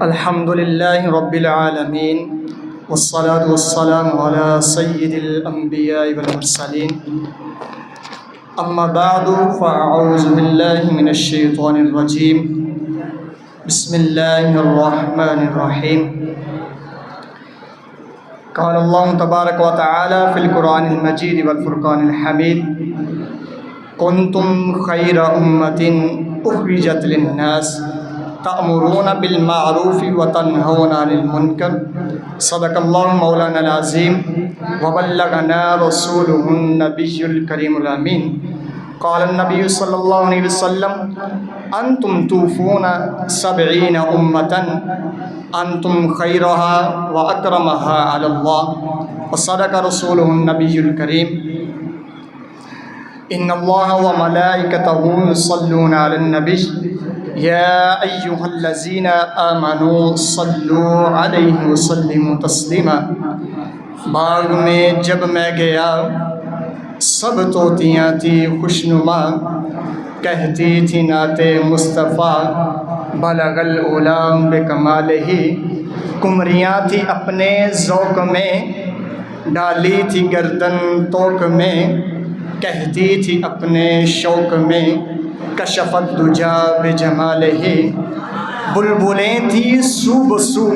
الحمد لله رب العالمين والصلاة والسلام على سيد الأنبياء والمرسلين أما بعد فأعوذ بالله من الشيطان الرجيم بسم الله الرحمن الرحيم قال الله تبارك وتعالى في القرآن المجيد والفرقان الحميد كنتم خير أمة أخرجت للناس تأمرون بالمعروف وتنهون عن المنكر صدق الله مولانا العظيم وبلغنا رسوله النبي الكريم الأمين قال النبي صلى الله عليه وسلم أنتم توفون 70 أمة أنتم خيرها وأكرمها على الله وصدق رسوله النبي الكريم إن الله وملائكته يصلون على النبي يا أيها الذين آمنوا صلوا عليه وسلموا تسلیما۔ باغ میں جب میں گیا سب طوطیاں تھی خوشنما، کہتی تھی نعت مصطفیٰ بلغ العلا بکمالہ، قمریاں تھی اپنے ذوق میں ڈالی تھی گردن طوق میں، کہتی تھی اپنے شوق میں کشفت دجا بجمالہ، بلبلیں تھی سو بسو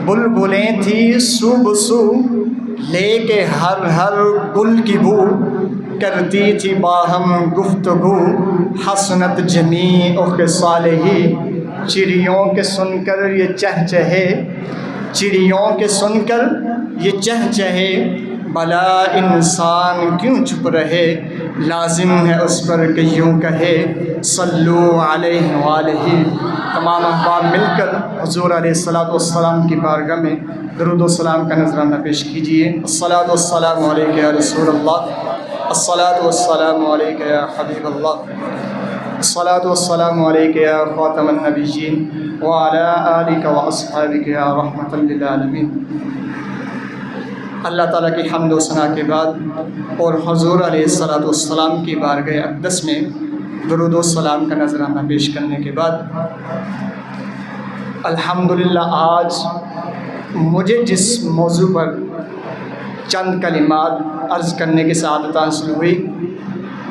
بلبلیں تھی سو بسو لے کے ہر گل کی بو، کرتی تھی باہم گفتگو حسنت جمیع خصالہ، چڑیوں کے سن کر یہ چہچہے چڑیوں کے سن کر یہ چہچہے، بھلا انسان کیوں چپ رہے، لازم ہے اس پر کہ یوں کہے صلو علیہ وآلہ۔ تمام احباب مل کر حضور علیہ السلام کی بارگاہ میں درود و سلام کا نذرانہ پیش کیجیے۔ الصلاۃ والسلام علیک یا رسول اللہ، الصلاۃ والسلام علیک یا حبیب اللہ، الصلاۃ والسلام علیک یا خاتم النبیین وعلی آلک واصحابک یا رحمۃ للعالمین۔ اللہ تعالیٰ کی حمد و ثنا کے بعد اور حضور علیہ السلام کی بارگاہ اقدس میں درود و سلام کا نذرانہ پیش کرنے کے بعد الحمدللہ آج مجھے جس موضوع پر چند کلمات عرض کرنے کی سعادت حاصل ہوئی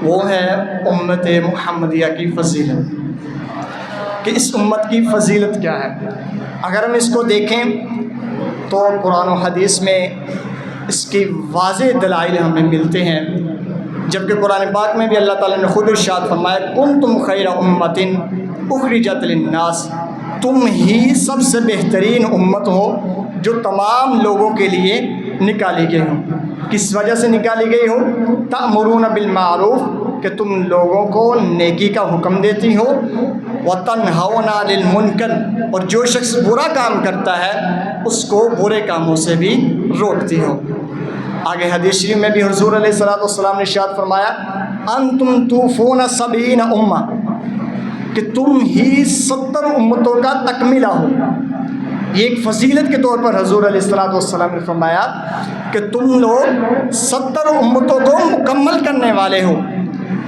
وہ ہے امت محمدیہ کی فضیلت، کہ اس امت کی فضیلت کیا ہے۔ اگر ہم اس کو دیکھیں تو قرآن و حدیث میں اس کی واضح دلائل ہمیں ملتے ہیں، جبکہ قرآن پاک میں بھی اللہ تعالیٰ نے خود ارشاد فرمایا کنتم خیر امۃ اخرجت للناس، تم ہی سب سے بہترین امت ہو جو تمام لوگوں کے لیے نکالی گئی ہو۔ کس وجہ سے نکالی گئی ہو؟ تأمرون بالمعروف، کہ تم لوگوں کو نیکی کا حکم دیتی ہو، وتنہون عن المنکر، اور جو شخص برا کام کرتا ہے اس کو برے کاموں سے بھی روکتی ہو۔ آگے حدیث شریف میں بھی حضور علیہ السلام نے ارشاد فرمایا انتم توفون 70 امہ، کہ تم ہی 70 امتوں کا تکملہ ہو۔ یہ ایک فضیلت کے طور پر حضور علیہ السلام نے فرمایا کہ تم لوگ 70 امتوں کو مکمل کرنے والے ہو،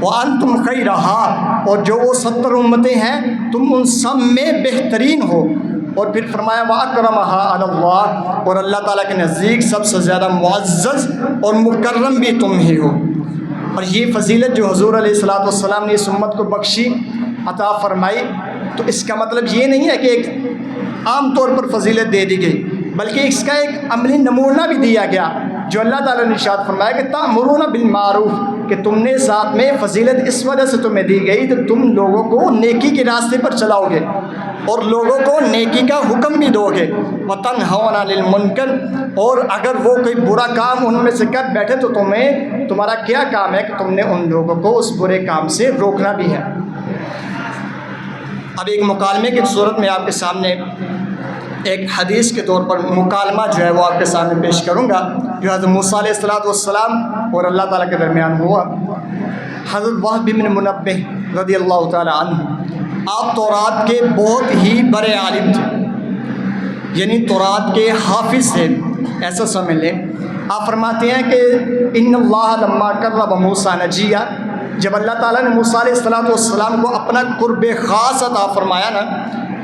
وانتم خیرہا، اور جو وہ 70 امتیں ہیں تم ان سب میں بہترین ہو۔ اور پھر فرمایا وَأَكْرَمَهَا عَلَى اللَّهِ، اور اللہ تعالیٰ کے نزدیک سب سے زیادہ معزز اور مکرم بھی تم ہی ہو۔ اور یہ فضیلت جو حضور علیہ السلام نے اس امت کو بخشی عطا فرمائی، تو اس کا مطلب یہ نہیں ہے کہ ایک عام طور پر فضیلت دے دی گئی، بلکہ اس کا ایک عملی نمونہ بھی دیا گیا، جو اللہ تعالیٰ نے ارشاد فرمایا کہ تأمرون بالمعروف، کہ تم نے ساتھ میں فضیلت اس وجہ سے تمہیں دی گئی تو تم لوگوں کو نیکی کے راستے پر چلاؤ گے اور لوگوں کو نیکی کا حکم بھی دو گے، وتنہون عن المنکر، اور اگر وہ کوئی برا کام ان میں سے کر بیٹھے تو تمہارا کیا کام ہے کہ تم نے ان لوگوں کو اس برے کام سے روکنا بھی ہے۔ اب ایک مکالمے کی صورت میں آپ کے سامنے ایک حدیث کے طور پر مکالمہ جو ہے وہ آپ کے سامنے پیش کروں گا، جو حضرت موسیٰ علیہ السلام اور اللہ تعالیٰ کے درمیان ہوا۔ حضرت وہب بن منبہ رضی اللہ تعالیٰ عنہ، آپ تورات کے بہت ہی بڑے عالم تھے، یعنی تورات کے حافظ تھے ایسا سمجھ لیں۔ آپ فرماتے ہیں کہ ان اللہ لما قرب موسیٰ نجیہ، جب اللہ تعالیٰ نے موسیٰ علیہ السلام کو اپنا قرب خاص عطا فرمایا نا،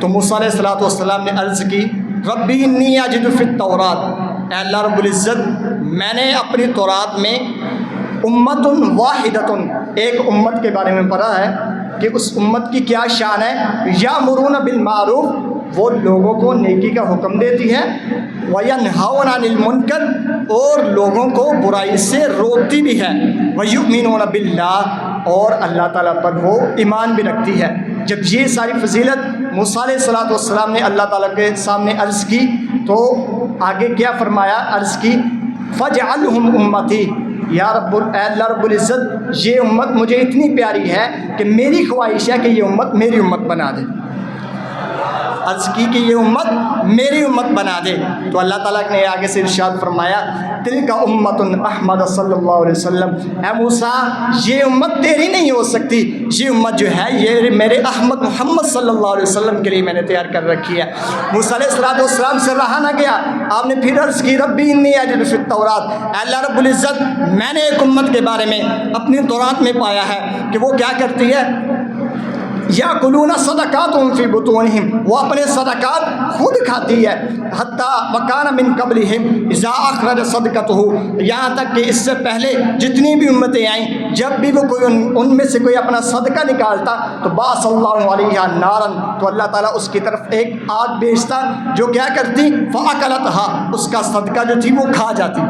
تو موسیٰ علیہ السلام نے عرض کی ربی انی اجد فی التورات، اے اللہ رب العزت میں نے اپنی تورات میں امت واحدۃ، ایک امت کے بارے میں پڑھا ہے کہ اس امت کی کیا شان ہے، یامرون بالمعروف، وہ لوگوں کو نیکی کا حکم دیتی ہے، وینہون عن المنکر، اور لوگوں کو برائی سے روکتی بھی ہے، ویؤمنون باللہ، اور اللہ تعالیٰ پر وہ ایمان بھی رکھتی ہے۔ جب یہ ساری فضیلت موسیٰ علیہ السلام نے اللہ تعالیٰ کے سامنے عرض کی تو آگے کیا فرمایا، عرض کی فَاجْعَلْهُمْ أُمَّتِي، یا اے اللہ رب العزت یہ امت مجھے اتنی پیاری ہے کہ میری خواہش ہے کہ یہ امت میری امت بنا دے، عرض کی کہ یہ امت میری امت بنا دے۔ تو اللہ تعالیٰ نے آگے سے ارشاد فرمایا تلک امت احمد صلی اللہ علیہ وسلم، اے موسیٰ یہ امت تیری نہیں ہو سکتی، یہ امت جو ہے یہ میرے احمد محمد صلی اللہ علیہ وسلم کے لیے میں نے تیار کر رکھی ہے۔ موسیٰ علیہ السلام سے رہا نہ گیا، آپ نے پھر عرض کی ربی انی اجد فی التورات، اے اللہ رب العزت میں نے ایک امت کے بارے میں اپنی تورات میں پایا ہے کہ وہ کیا کرتی ہے، یاکلون صدقاتہم فی بطونہم، وہ اپنے صدقات خود کھاتی ہے، حتیٰ وکان من قبلہم اذا اخرج صدقتہ، یہاں تک کہ اس سے پہلے جتنی بھی امتیں آئیں جب بھی وہ کوئی ان میں سے کوئی اپنا صدقہ نکالتا تو بعث اللہ علیہا نارا، تو اللہ تعالیٰ اس کی طرف ایک آگ بھیجتا جو کیا کرتی، فاکلتھا، اس کا صدقہ جو تھی وہ کھا جاتی۔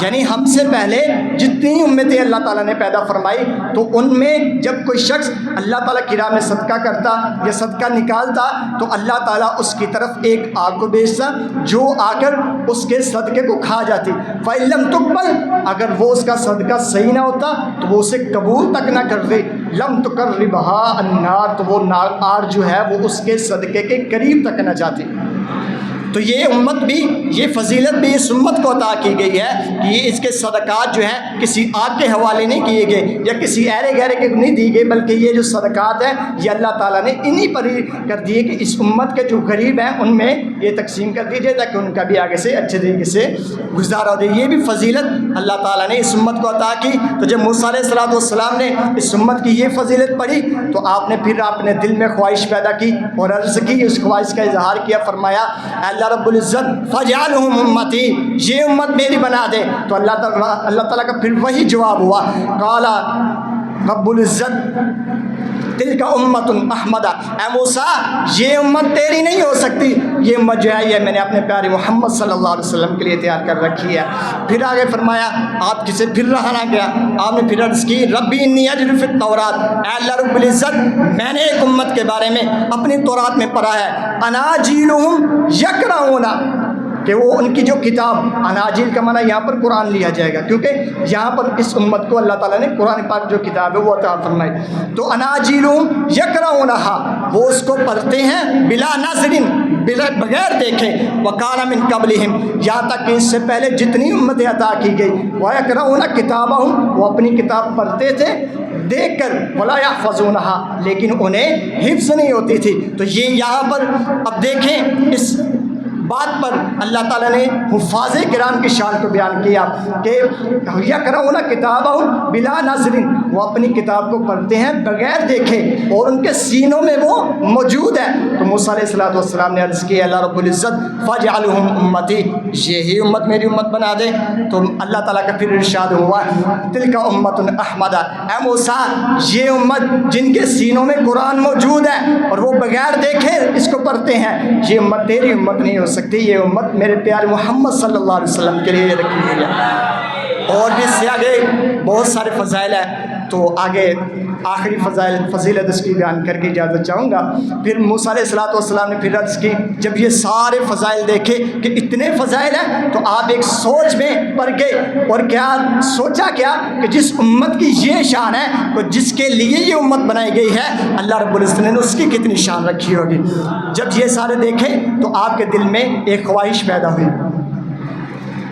یعنی ہم سے پہلے جتنی امتیں اللہ تعالیٰ نے پیدا فرمائی تو ان میں جب کوئی شخص اللہ تعالیٰ کی راہ میں صدقہ کرتا یا صدقہ نکالتا تو اللہ تعالیٰ اس کی طرف ایک آگ کو بھیجتا جو آ کر اس کے صدقے کو کھا جاتی۔ فَإِن لَمْ تُقْبَلْ، اگر وہ اس کا صدقہ صحیح نہ ہوتا تو وہ اسے قبول تک نہ کرتے، لَمْ تُقَرِّبْهَا النَّارُ، تو وہ آگ جو ہے وہ اس کے صدقے کے قریب تک نہ جاتی۔ تو یہ امت بھی، یہ فضیلت بھی اس امت کو عطا کی گئی ہے کہ یہ اس کے صدقات جو ہیں کسی آگ کے حوالے نہیں کیے گئے یا کسی ایرے گہرے کے نہیں دی گئی، بلکہ یہ جو صدقات ہیں یہ اللہ تعالیٰ نے انہی پر ہی کر دیے کہ اس امت کے جو غریب ہیں ان میں یہ تقسیم کر دیجیے تاکہ ان کا بھی آگے سے اچھے طریقے سے گزارا ہو جائے۔ یہ بھی فضیلت اللہ تعالیٰ نے اس امت کو عطا کی۔ تو جب موسیٰ علیہ السلام نے اس امت کی یہ فضیلت پڑھی تو آپ نے پھر اپنے دل میں خواہش پیدا کی اور عرض کی، اس خواہش کا اظہار کیا، فرمایا اللہ رب العزت فَاجْعَلْهُمْ أُمَّتِي، یہ امت میری بنا دے۔ تو اللہ تعالیٰ کا پھر وہی جواب ہوا، قال رب العزت تلک امت احمد، اے موسیٰ یہ امت تیری نہیں ہو سکتی، یہ امت جو ہے یہ میں نے اپنے پیارے محمد صلی اللہ علیہ وسلم کے لیے تیار کر رکھی ہے۔ پھر آگے فرمایا، آپ کسے پھر رہا نہ گیا، آپ نے پھر عرض کی ربی انی اجد فی التورات، اے اللہ رب العزت میں نے ایک امت کے بارے میں اپنی تورات میں پڑھا ہے، اناجیلہم یقرؤون، کہ وہ ان کی جو کتاب، اناجیل کا معنی یہاں پر قرآن لیا جائے گا کیونکہ یہاں پر اس امت کو اللہ تعالیٰ نے قرآن پاک جو کتاب ہے وہ عطا فرمائی، تو اناجیلہم یقرؤونہا، وہ اس کو پڑھتے ہیں بلا نظرن، بغیر دیکھے، وکان من قبلہم، یہاں تک کہ اس سے پہلے جتنی امتیں عطا کی گئی، وَيَقْرَؤُونَ کتابہم، وہ اپنی کتاب پڑھتے تھے دیکھ کر، وَلَا يَحْفَظُونَهَا، لیکن انہیں حفظ نہیں ہوتی تھی۔ تو یہ یہاں پر اب دیکھیں اس بات پر اللہ تعالیٰ نے حفاظ کرام کی شان کو بیان کیا کہ یقرؤون کتابہم بلا نظر، وہ اپنی کتاب کو پڑھتے ہیں بغیر دیکھے اور ان کے سینوں میں وہ موجود ہے۔ تو موسیٰ علیہ السلام نے عرض کی اللہ رب العزت فَاجْعَلْهُمْ أُمَّتِي، یہی امت میری امت بنا دے۔ تو اللہ تعالیٰ کا پھر ارشاد ہوا تلک امت احمد، اے موسیٰ یہ امت جن کے سینوں میں قرآن موجود ہے اور وہ بغیر دیکھے اس کو پڑھتے ہیں، یہ امت تیری امت نہیں ہو سکتی، یہ امت میرے پیارے محمد صلی اللہ علیہ وسلم کے لیے رکھی ہوئی ہے۔ اور بھی اس سے آگے بہت سارے فضائل ہیں، تو آگے آخری فضیلت اس کی بیان کر کے اجازت چاہوں گا۔ پھر موسیٰ علیہ السلام نے پھر عرض کی، جب یہ سارے فضائل دیکھے کہ اتنے فضائل ہیں تو آپ ایک سوچ میں پڑ گئے اور کیا سوچا کیا کہ جس امت کی یہ شان ہے تو جس کے لیے یہ امت بنائی گئی ہے اللہ رب العزت نے اس کی کتنی شان رکھی ہوگی۔ جب یہ سارے دیکھے تو آپ کے دل میں ایک خواہش پیدا ہوئی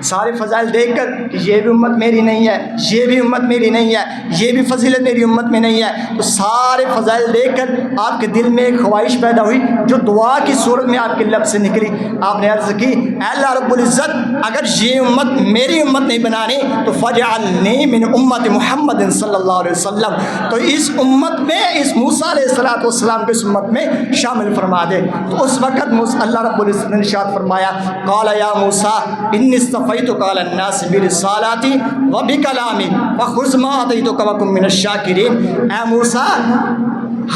سارے فضائل دیکھ کر کہ یہ بھی امت میری نہیں ہے، یہ بھی امت میری نہیں ہے، یہ بھی فضیلت میری امت میں نہیں ہے، تو سارے فضائل دیکھ کر آپ کے دل میں ایک خواہش پیدا ہوئی جو دعا کی صورت میں آپ کے لب سے نکلی۔ آپ نے عرض کی اے اللہ رب العزت اگر یہ امت میری امت نہیں بنانی تو فجعلنی من امت محمد صلی اللہ علیہ وسلم، تو اس امت میں، اس موسیٰ علیہ السلام کے اس امت میں شامل فرما دے۔ تو اس وقت اللہ رب العزت نے ارشاد فرمایا قال یا موسیٰ انی اصطفیتک علی الناس برسالاتی وبکلامی فخذ ما آتیتک وکن من الشاکرین۔ اے موسیٰ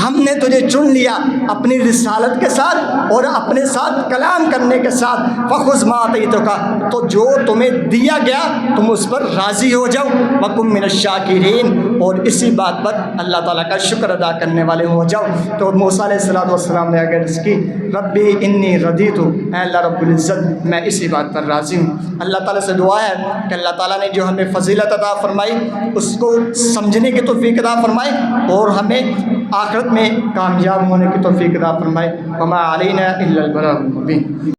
ہم نے تجھے چن لیا اپنی رسالت کے ساتھ اور اپنے ساتھ کلام کرنے کے ساتھ، فخذ ما آتیتک، تو جو تمہیں دیا گیا تم اس پر راضی ہو جاؤ، وکن من الشاکرین، اور اسی بات پر اللہ تعالیٰ کا شکر ادا کرنے والے ہو جاؤ۔ تو موسیٰ علیہ السلام نے اگر اس کی ربی انی ردیت، اے اللہ رب العزت میں اسی بات پر راضی ہوں۔ اللہ تعالیٰ سے دعا ہے کہ اللہ تعالیٰ نے جو ہمیں فضیلت عطا فرمائی اس کو سمجھنے کی توفیق عطا فرمائے اور ہمیں آخرت میں کامیاب ہونے کی توفیق عطا فرمائے۔ وما علینا الا البلاغ المبین۔